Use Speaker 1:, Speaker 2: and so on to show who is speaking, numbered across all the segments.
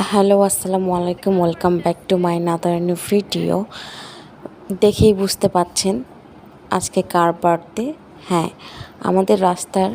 Speaker 1: Hello, আসসালামু আলাইকুম। Welcome back to my another new video. দেখেই বুঝতে পাচ্ছেন আজকে কার বার্থডে। হ্যাঁ, আমাদের রাস্তার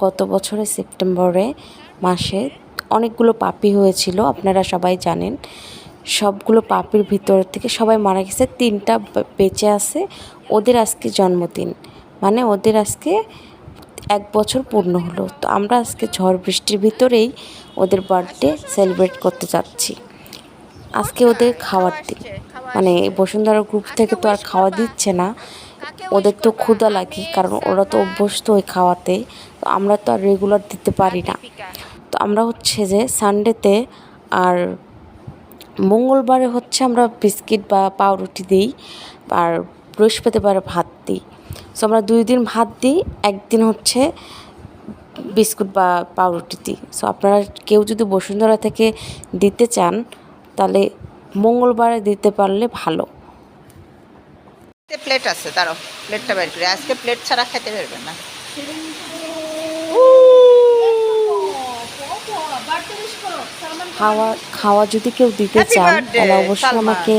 Speaker 1: গত বছরের সেপ্টেম্বরে মাসে অনেকগুলো পাপি হয়েছিল, আপনারা সবাই জানেন। সবগুলো পাপির ভিতর থেকে সবাই মারা গেছে, 3টা বেঁচে আছে। ওদের আজকে জন্মদিন, মানে ওদের আজকে 1 বছর পূর্ণ হলো। তো আমরা আজকে ঝড় বৃষ্টির ভিতরেই ওদের বার্থডে সেলিব্রেট করতে যাচ্ছি। আজকে ওদের খাওয়ার দিন, মানে বসুন্ধরা গ্রুপ থেকে তো আর খাওয়া দিচ্ছে না, ওদের তো ক্ষুধা লাগে, কারণ ওরা তো অভ্যস্ত ওই খাওয়াতে। তো আমরা তো আর রেগুলার দিতে পারি না। তো আমরা হচ্ছে যে সানডেতে আর মঙ্গলবারে হচ্ছে আমরা বিস্কিট বা পাউরুটি দিই, আর বৃহস্পতিবারে ভাত দিই। সো আমরা 2 দিন ভাত দিই, একদিন হচ্ছে বিস্কুট বা পাউরুটি দিই। সো আপনারা কেউ যদি বসুন্ধরা থেকে দিতে চান তাহলে মঙ্গলবারে দিতে পারলে ভালো।
Speaker 2: প্লেট আছে, দাঁড়াও প্লেটটা বের করে, আজকে প্লেট ছাড়া খেতে পারবে না।
Speaker 1: খাওয়া যদি কেউ দিতে চান তাহলে অবশ্যই আমাকে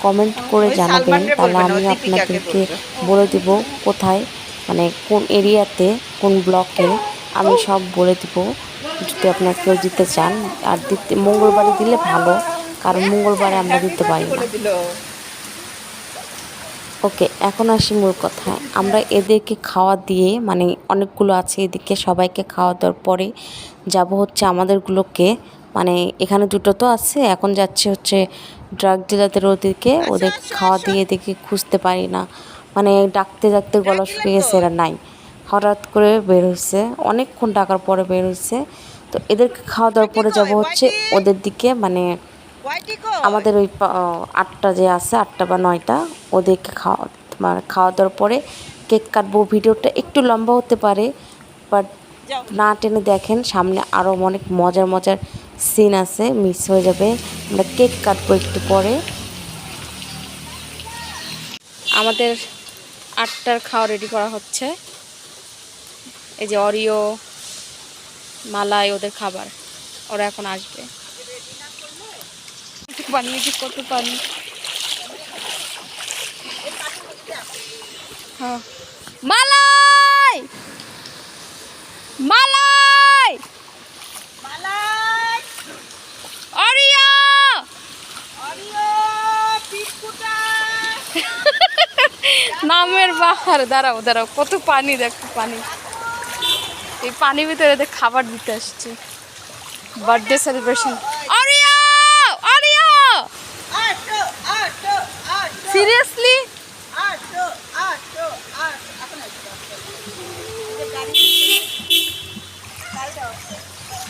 Speaker 1: কমেন্ট করে জানাবেন, তাহলে আমি আপনাদেরকে বলে দেব কোথায়, মানে কোন এরিয়াতে, কোন ব্লকে, আমি সব বলে দেব যদি আপনারা কেউ দিতে চান। আর মঙ্গলবারে দিলে ভালো, কারণ মঙ্গলবারে আমরা দিতে পারি না। ওকে, এখন আসি মূল কথায়। আমরা এদেরকে খাওয়া দিয়ে, মানে অনেকগুলো আছে এদিকে, সবাইকে খাওয়া দেওয়ার পরে যাব হচ্ছে আমাদেরগুলোকে, মানে এখানে 2টো তো আছে, এখন যাচ্ছে হচ্ছে ড্রাগ ডিলারদের ওদেরকে, ওদের খাওয়া দিয়ে এদিকে খুঁজতে পারি না, মানে ডাকতে ডাকতে গলা শুকিয়ে গেছে, এরা নাই। হঠাৎ করে বের হয়েছে, অনেকক্ষণ ডাকার পরে বের হয়েছে। তো এদেরকে খাওয়া দাওয়ার পরে যাব হচ্ছে ওদের দিকে, মানে আমাদের ওই 8টা যে আছে, 8টা বা 9টা, ওদেরকে খাওয়া দাওয়ার পরে কেক কাটবো। ভিডিওটা একটু লম্বা হতে পারে, বাট না টেনে দেখেন, সামনে আরও অনেক মজার মজার সিন আছে, মিস হয়ে যাবে। আমরা কেক কাটবো একটু পরে। আমাদের 8টার খাওয়া রেডি করা হচ্ছে। এই যে অরিও, মালাই ওদের খাবার, ওরা এখন আসবে। বানিয়েছি কত পানি। হ্যাঁ, মালাই মালাই অরিও নামের বাহার। দাঁড়াও দাঁড়াও, কত পানি, দেখো পানি। এই পানির ভিতরে এদের খাবার দিতে আসছে, birthday celebration. Oreo Oreo seriously,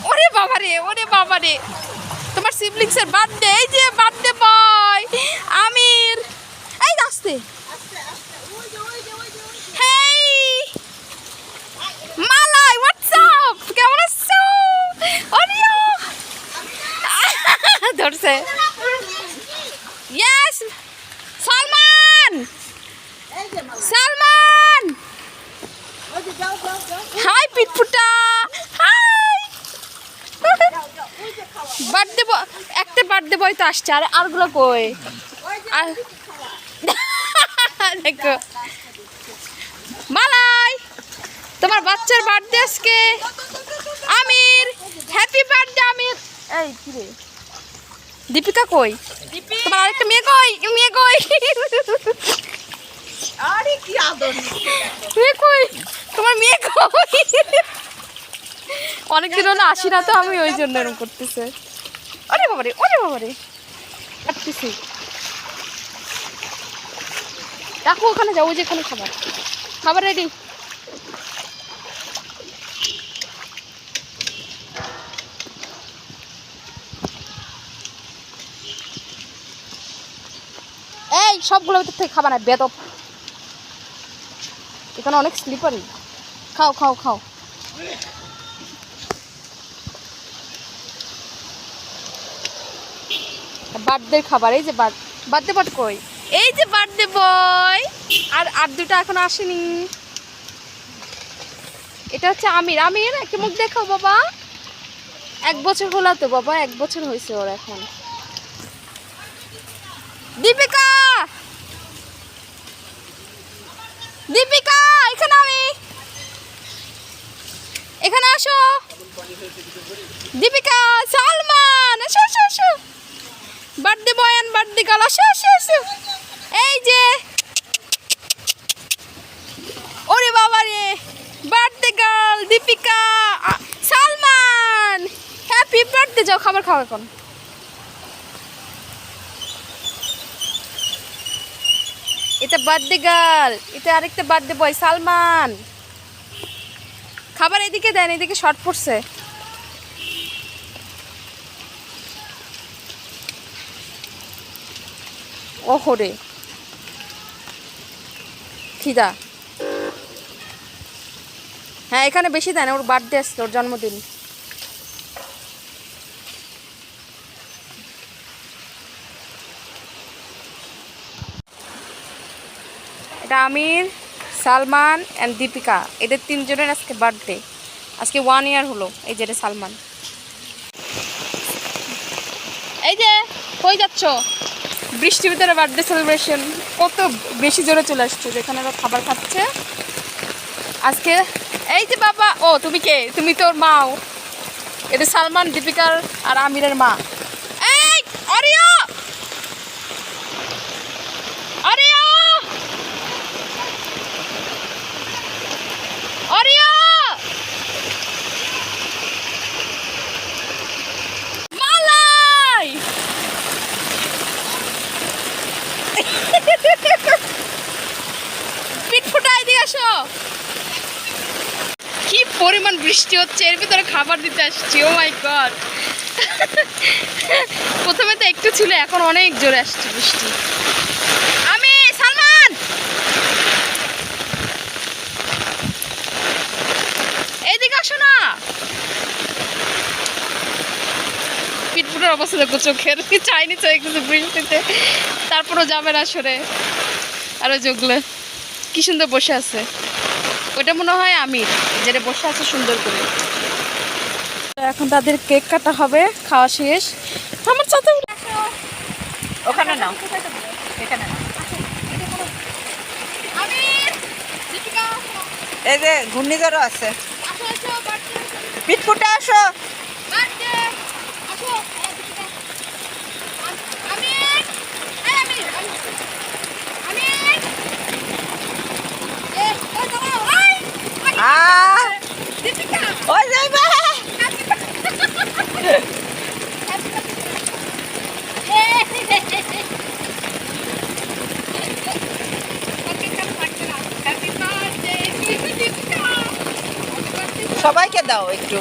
Speaker 1: ওরে বাবারে, ওরে বাবারে, তোমার সিবলিংসের বার্থডে। এই যে বার্থডে বয় আমির, এই আসতে। হেই মালাই, হোয়াটসঅ্যাপ, কেমন আছো? অরিও ধরছে। ইয়েস, সালমান সালমান, হাই পিটপুটা, হাই। বার্থডে বয়, একটা বার্থডে বয় তো আসছে, আর আরগুলো কই? দেখো মালাই, তোমার বাচ্চার বার্থডে আজকে। আমির, হ্যাপি বার্থডে আমির। এই কি রে, দীপিকা কই? তোমার আরেকটা মেয়ে কই? মেয়ে কই?
Speaker 2: আরে কি আদর,
Speaker 1: মেয়ে কই? তোমার মেয়ে কই? অনেকদিন হলো আসি না, তো আমি ওই জন্য এরকম করতেছে। ওরে বাবারে, ওরে বাবারে, কাটতেছি। দেখো ওখানে যাবো, যেখানে খাবার, খাবার রেডি। এই সবগুলো ভিতর থেকে খাবার না, বেদব। এখানে অনেক স্লিপারি। খাও খাও খাও। বার্থডে খাবার, এই যে বার্থডে বয় কই? এই যে বার্থডে বয়, আর 2টা এখনো আসেনি। এটা হচ্ছে আমির। আমির, একটা মুখ দেখাও বাবা।
Speaker 3: 1 বছর হলো তো বাবা, 1 বছর হয়েছে ওর এখন। দীপিকা, দীপিকা এখানে এখানে আসো। দীপিকা, সালমান, আসো আসো আসো। Birthday boy and birthday girl, আসো আসো আসো। এই যে, ওরে বাবা রে, birthday girl Deepika, Salman, happy birthday. যাও খাবার খাও এখন। এটা বার্থডে গার্ল, এটা আরেকটা বার্থডে বয় সালমান। খাবার এদিকে দেন, এদিকে শর্ট পড়ছে। ওহো রে, খিদা। হ্যাঁ এখানে বেশি দেন, ওর বার্থডে আসছে, ওর জন্মদিন। এটা আমির, সালমান অ্যান্ড দীপিকা, এদের 3 জনের আজকে বার্থডে। আজকে 1 ইয়ার হলো। এই যে এটা সালমান। এই যে কই যাচ্ছ? বৃষ্টির ভিতরে বার্থডে সেলিব্রেশন কত বেশি জোরে চলে আসছে, যেখানে ওরা খাবার খাচ্ছে আজকে। এই যে বাবা, ও তুমি কে? তুমি তোর মাও। এটা সালমান, দীপিকার আর আমিরের মা। এই অরিও, অরিও, অরিও, মালাই। পিঠ ফুটাই দিয়ে আসো। কি পরিমাণ বৃষ্টি হচ্ছে, এর ভিতরে খাবার দিতে আসছি। ও মাই গড। প্রথমে তো একটু ছিল, এখন অনেক জোরে আসছে বৃষ্টি। আমি সালমান, এইদিকে আসো না। পিটপুটের অবস্থা দেখো, চোখের চাইনি চোখে কিছু বৃষ্টিতে, তারপরও যাবে না সরে। আরো জগলে কি সুন্দর বসে আছে। ওটা মনে হয় আমির, যেটা বসে আছে সুন্দর করে। এখন তাদের কেক কাটা হবে, খাওয়া শেষ। আমার সাথে
Speaker 2: ওখানে নাও, এখানে নাও। এই যে ঘূর্ণিঝড়ও আছে। পিটফুটে আসো। ওই যাইবা। সবাইকে দাও একটু,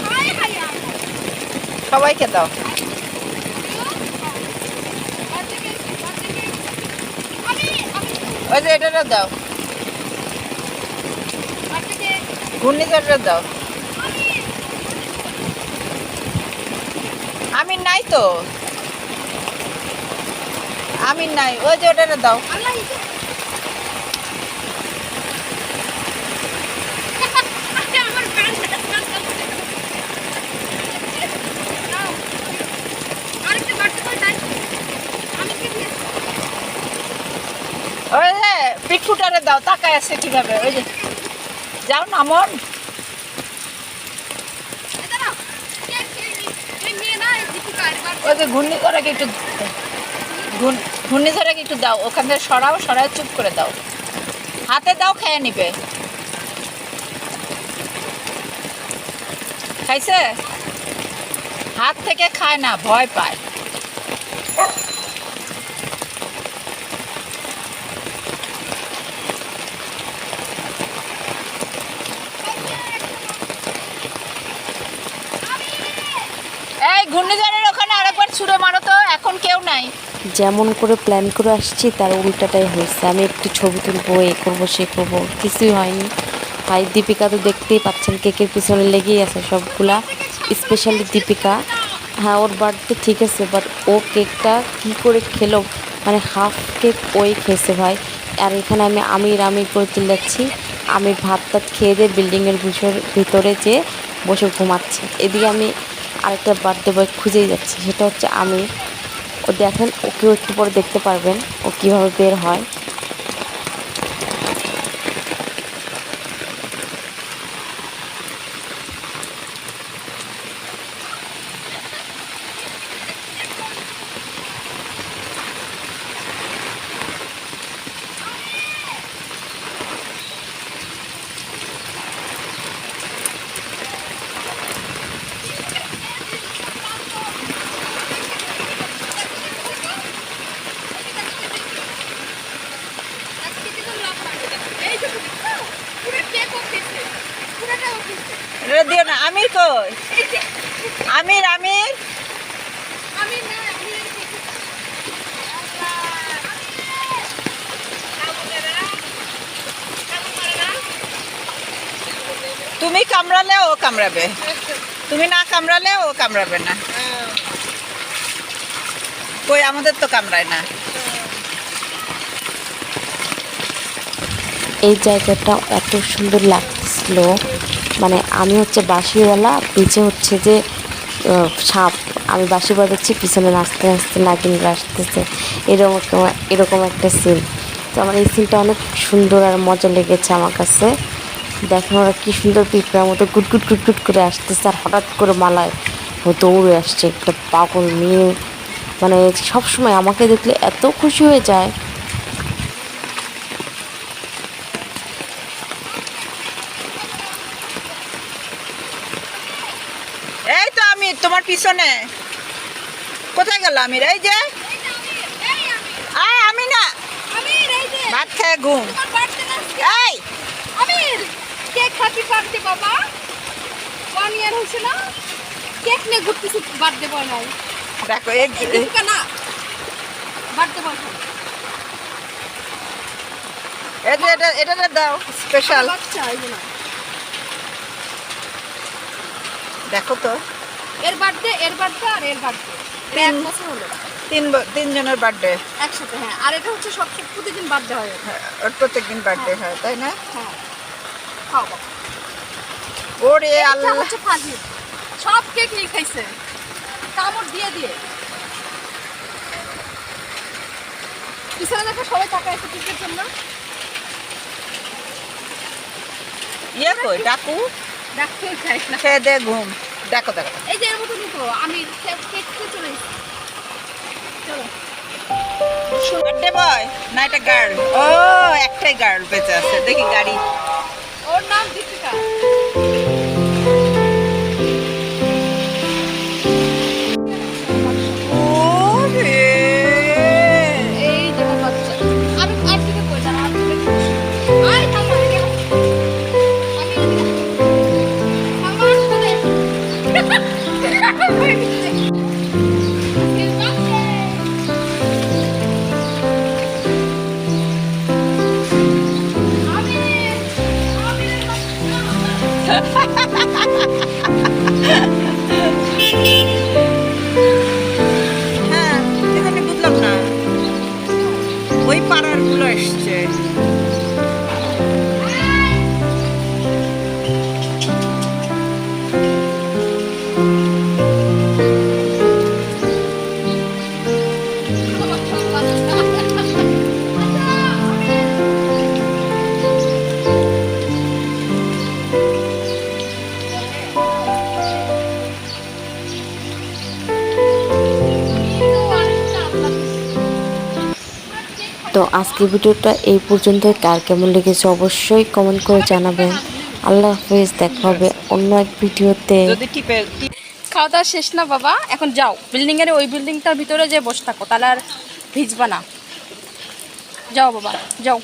Speaker 2: সবাইকে দাও। ওই যে এটা দাও, ঘূর্ণিঝড়টা দাও। আমির নাই তো, আমির নাই। ওই যে ওটা দাও। ওই যে পিটফুটারে দাও, তাকায় আছে কিভাবে। ওই যে যাও না মন। ওই যে ঘূর্ণিঝড়ে একটু, ঘূর্ণিঝড়ে একটু দাও, ওখান থেকে সরাও, সরাও চুপ করে দাও। হাতে দাও, খেয়ে নিবে। খাইছে? হাত থেকে খায় না, ভয় পায়। এই ঘূর্ণিঝড়ের ওখানে আরেকবার ছুঁড়ে মারো তো, এখন কেউ নাই।
Speaker 1: যেমন করে প্ল্যান করে আসছি তার উল্টাটাই হয়েছে। আমি একটু ছবি তুলবো, এ করবো সে করবো, কিছুই হয়নি। ভাই দীপিকা তো দেখতেই পাচ্ছেন কেকের পিছনে লেগেই আছে সবগুলা, স্পেশালি দীপিকা। হ্যাঁ ওর বার্থডে ঠিক আছে, বাট ও কেকটা কী করে খেলো, মানে হাফ কেক ওই খেয়েছে ভাই। আর এখানে আমি আমির আমির করে চিল্লাচ্ছি। আমি ভাত টাত খেয়ে দিয়ে বিল্ডিংয়ের ভিতরে যেয়ে বসে ঘুমাচ্ছি। এদিকে আমি আরেকটা বার্থডে বয় খুঁজেই যাচ্ছে, সেটা হচ্ছে আমির। ও দেখেন, ওকেও একটু পরে দেখতে পারবেন ও কীভাবে বের হয়।
Speaker 2: এটা দিও না। আমির কই? আমির আমির তুমি কামড়ালে ও কামড়াবে, তুমি না কামড়ালে ও কামড়াবে না। কই আমাদের তো কামড়ায় না।
Speaker 1: এই জায়গাটা এত সুন্দর লাগছিল, মানে আমি হচ্ছে বাঁশিওয়ালা, পিছে হচ্ছে যে সাপ, আমি বাঁশি বাজাচ্ছি, পিছনে নাচতে নাচতে নাগিনরা আসতেছে, এরকম একটা সিন। তো আমার এই সিনটা অনেক সুন্দর আর মজা লেগেছে আমার কাছে। দেখেন ওরা কী সুন্দর পিঁপড়ার মতো গুটগুট গুটগুট করে আসতেছে, আর হঠাৎ করে মালায় ও দৌড়ে আসছে, একটা পাগল মেয়ে, মানে সবসময় আমাকে দেখলে এত খুশি হয়ে যায়।
Speaker 2: এই তো আমির তোমার পিছনে। কোথায় গেল আমির? এই যে আমি না, ভাত খেয়ে ঘুম। এই
Speaker 3: আমির, কেক হ্যাপি বার্থডে বাবা। 1 ইয়ার হয়েছে না, কেক নিয়ে ঘুরতেছি, বার্থডে বয় নাই।
Speaker 2: দেখো
Speaker 3: না বার্থডে বয়
Speaker 2: এই যে এটা দাও স্পেশাল।
Speaker 3: বাচ্চা এই না,
Speaker 2: দেখো তো
Speaker 3: এর বার্থডে আর এর বার্থডে 1 বছর হলো।
Speaker 2: তিনজনের বার্থডে
Speaker 3: একসাথে, হ্যাঁ। আর এটা হচ্ছে সব প্রতিদিন বার্থডে হয়।
Speaker 2: ওর প্রত্যেকদিন বার্থডে হয়, তাই না?
Speaker 3: হ্যাঁ, খাও বাবা।
Speaker 2: ওরে
Speaker 3: এটা
Speaker 2: আল্লাহ,
Speaker 3: হচ্ছে ফাজিল, সব কেক নিয়ে খাইছে, কামড় দিয়ে দিয়ে। পিছনে দেখো সবাই তাকায় আছে কেকের জন্য।
Speaker 2: ইয়ে কই ডাকু
Speaker 3: ডাকতেও চাই না।
Speaker 2: খেয়ে দে ঘুম। দেখো দেখো
Speaker 3: এই যে এর মতো নিতো, আমি কেক খেতে চলে এসেছি। চলো।
Speaker 2: বার্থডে বয় না এটা গার্ল? ও একটাই গার্ল বেঁচে আছে, দেখি গাড়ি।
Speaker 3: ওর নাম দীপিকা।
Speaker 2: ওরে
Speaker 3: এই যে আমার বাচ্চা। আমি আর থেকে কই দাঁড়া, আর থেকে আয় থামো এদিকে আয়। আমি থামো আসলে।
Speaker 2: হ্যাঁ, এখানে বুঝলাম না, ওই পাড়ার গুলো এসছে।
Speaker 1: তো আজকের ভিডিওটা এই পর্যন্ত, কার কেমন লেগেছে অবশ্যই কমেন্ট করে জানাবেন। আল্লাহ হাফেজ, দেখা হবে অন্য এক ভিডিওতে।
Speaker 2: যদি টিপে
Speaker 3: খাওয়া দাওয়া শেষ না বাবা, এখন যাও বিল্ডিং এর ওই বিল্ডিংটার ভিতরে যে বসে থাকো, তাহলে আর ভিজবা না। যাও বাবা যাও।